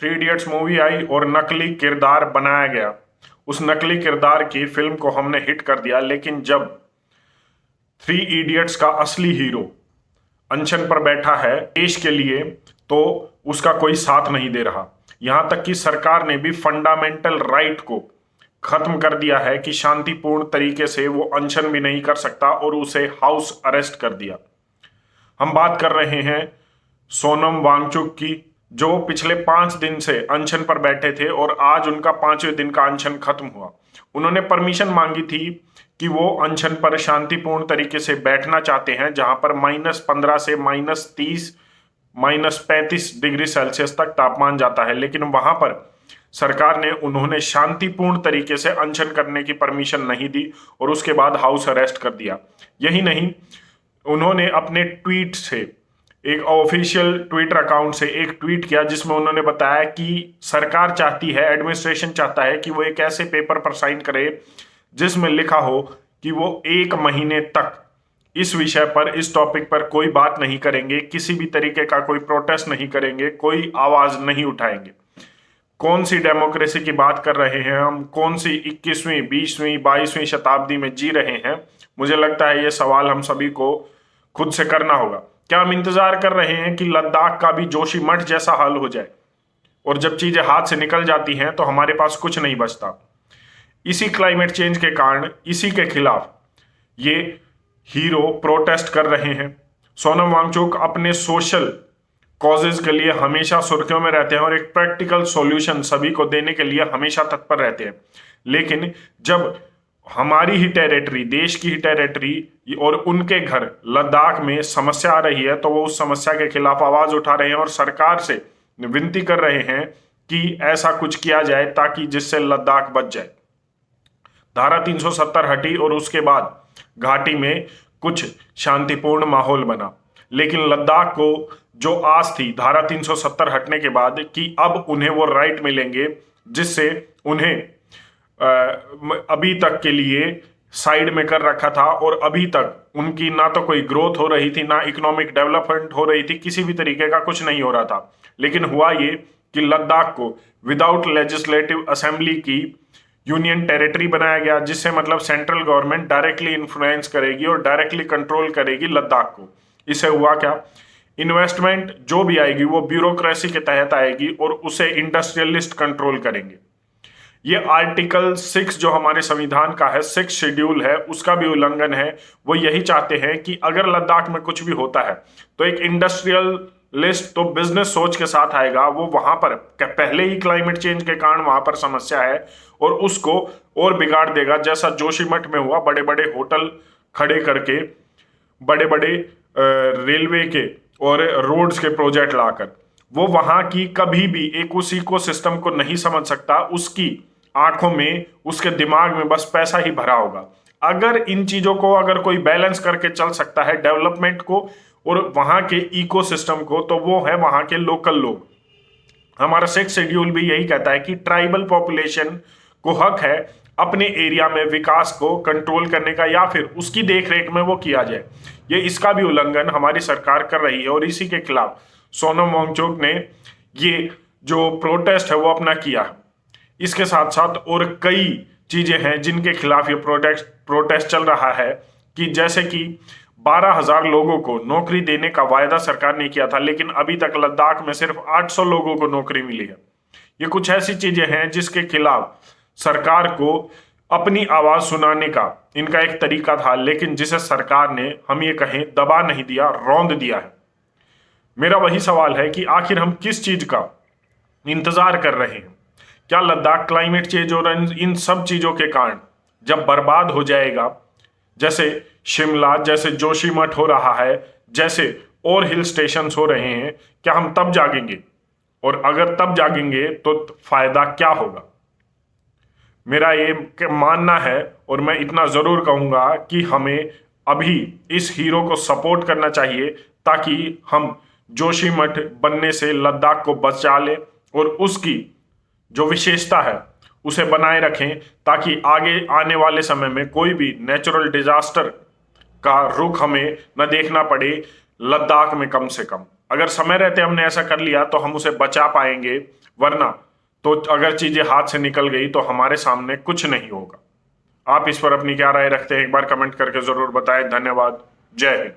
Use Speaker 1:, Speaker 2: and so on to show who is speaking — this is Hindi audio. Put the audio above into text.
Speaker 1: थ्री इडियट्स मूवी आई और नकली किरदार बनाया गया। उस नकली किरदार की फिल्म को हमने हिट कर दिया, लेकिन जब थ्री इडियट्स का असली हीरो अनशन पर बैठा है देश के लिए, तो उसका कोई साथ नहीं दे रहा। यहां तक कि सरकार ने भी फंडामेंटल राइट को खत्म कर दिया है कि शांतिपूर्ण तरीके से वो अनशन भी नहीं कर सकता, और उसे हाउस अरेस्ट कर दिया। हम बात कर रहे हैं सोनम वांगचुक की, जो पिछले 5 दिन से अनशन पर बैठे थे और आज उनका 5वें दिन का अनशन खत्म हुआ। उन्होंने परमिशन मांगी थी कि वो अनशन पर शांतिपूर्ण तरीके से बैठना चाहते हैं, जहां पर -15 से -30 -35 डिग्री सेल्सियस तक तापमान जाता है, लेकिन वहां पर सरकार ने उन्होंने शांतिपूर्ण तरीके से अनशन करने की परमिशन नहीं दी और उसके बाद हाउस अरेस्ट कर दिया। यही नहीं, उन्होंने अपने ट्वीट से, एक ऑफिशियल ट्विटर अकाउंट से एक ट्वीट किया जिसमें उन्होंने बताया कि सरकार चाहती है, एडमिनिस्ट्रेशन चाहता है कि वो एक ऐसे पेपर पर साइन करे जिसमें लिखा हो कि वो 1 महीने तक इस विषय पर, इस टॉपिक पर कोई बात नहीं करेंगे, किसी भी तरीके का कोई प्रोटेस्ट नहीं करेंगे, कोई आवाज नहीं उठाएंगे। कौन सी डेमोक्रेसी की बात कर रहे हैं हम? कौन सी 21वीं 20वीं 22वीं शताब्दी में जी रहे हैं? मुझे लगता है ये सवाल हम सभी को खुद से करना होगा। क्या हम इंतजार कर रहे हैं कि लद्दाख का भी जोशीमठ जैसा हाल हो जाए, और जब चीजें हाथ से निकल जाती हैं तो हमारे पास कुछ नहीं बचता? इसी क्लाइमेट चेंज के कारण, इसी के खिलाफ ये हीरो प्रोटेस्ट कर रहे हैं। सोनम वांगचुक अपने सोशल कॉजेज के लिए हमेशा सुर्खियों में रहते हैं और एक प्रैक्टिकल सॉल्यूशन सभी को देने के लिए हमेशा तत्पर रहते हैं। लेकिन जब हमारी ही टेरिटरी, देश की ही टेरिटरी और उनके घर लद्दाख में समस्या आ रही है, तो वो उस समस्या के खिलाफ आवाज उठा रहे हैं और सरकार से विनती कर रहे हैं कि ऐसा कुछ किया जाए ताकि जिससे लद्दाख बच जाए। धारा 370 हटी और उसके बाद घाटी में कुछ शांतिपूर्ण माहौल बना, लेकिन लद्दाख को जो आस थी धारा 370 हटने के बाद कि अब उन्हें वो राइट मिलेंगे जिससे उन्हें अभी तक के लिए साइड में कर रखा था, और अभी तक उनकी ना तो कोई ग्रोथ हो रही थी, ना इकोनॉमिक डेवलपमेंट हो रही थी, किसी भी तरीके का कुछ नहीं हो रहा था। लेकिन हुआ ये कि लद्दाख को विदाउट लेजिस्लेटिव असेंबली की यूनियन टेरिटरी बनाया गया, जिससे मतलब सेंट्रल गवर्नमेंट डायरेक्टली इन्फ्लुएंस करेगी और डायरेक्टली कंट्रोल करेगी लद्दाख को। इससे हुआ क्या? इन्वेस्टमेंट जो भी आएगी वो ब्यूरोक्रेसी के तहत आएगी और उसे इंडस्ट्रियलिस्ट कंट्रोल करेंगे। ये आर्टिकल 6 जो हमारे संविधान का है, 6 शेड्यूल है, उसका भी उल्लंघन है। वो यही चाहते हैं कि अगर लद्दाख में कुछ भी होता है तो एक इंडस्ट्रियलिस्ट तो बिजनेस सोच के साथ आएगा, वो वहां पर पहले ही क्लाइमेट चेंज के कारण वहां पर समस्या है और उसको और बिगाड़ देगा, जैसा जोशीमठ में हुआ। बड़े बड़े होटल खड़े करके, बड़े बड़े रेलवे के और रोड्स के प्रोजेक्ट लाकर, वो वहां की कभी भी एक उस इकोसिस्टम को नहीं समझ सकता। उसकी आंखों में, उसके दिमाग में बस पैसा ही भरा होगा। अगर इन चीजों को अगर कोई बैलेंस करके चल सकता है, डेवलपमेंट को और वहां के इकोसिस्टम को, तो वो है वहां के लोकल लोग। हमारा 6 शेड्यूल भी यही कहता है कि ट्राइबल पॉपुलेशन को हक है अपने एरिया में विकास को कंट्रोल करने का, या फिर उसकी देखरेख में वो किया जाए। ये इसका भी उल्लंघन हमारी सरकार कर रही है और इसी के खिलाफ सोनम वांगचुक ने ये जो प्रोटेस्ट है वो अपना किया। इसके साथ साथ और कई चीजें हैं जिनके खिलाफ ये प्रोटेस्ट चल रहा है, कि जैसे कि 12,000 लोगों को नौकरी देने का वायदा सरकार ने किया था, लेकिन अभी तक लद्दाख में सिर्फ 800 लोगों को नौकरी मिली है। ये कुछ ऐसी चीजें हैं जिसके खिलाफ सरकार को अपनी आवाज सुनाने का इनका एक तरीका था, लेकिन जिसे सरकार ने, हम ये कहें, दबा नहीं दिया, रौंद दिया है। मेरा वही सवाल है कि आखिर हम किस चीज का इंतजार कर रहे हैं? क्या लद्दाख क्लाइमेट चेंज और इन सब चीजों के कारण जब बर्बाद हो जाएगा, जैसे शिमला, जैसे जोशीमठ हो रहा है, जैसे और हिल स्टेशन हो रहे हैं, क्या हम तब जागेंगे? और अगर तब जागेंगे तो फायदा क्या होगा? मेरा ये मानना है, और मैं इतना जरूर कहूंगा कि हमें अभी इस हीरो को सपोर्ट करना चाहिए ताकि हम जोशीमठ बनने से लद्दाख को बचा लें और उसकी जो विशेषता है उसे बनाए रखें, ताकि आगे आने वाले समय में कोई भी नेचुरल डिजास्टर का रुख हमें न देखना पड़े, लद्दाख में कम से कम। अगर समय रहते हमने ऐसा कर लिया तो हम उसे बचा पाएंगे, वरना तो अगर चीजें हाथ से निकल गई तो हमारे सामने कुछ नहीं होगा। आप इस पर अपनी क्या राय रखते हैं, एक बार कमेंट करके जरूर बताएं। धन्यवाद। जय हिंद।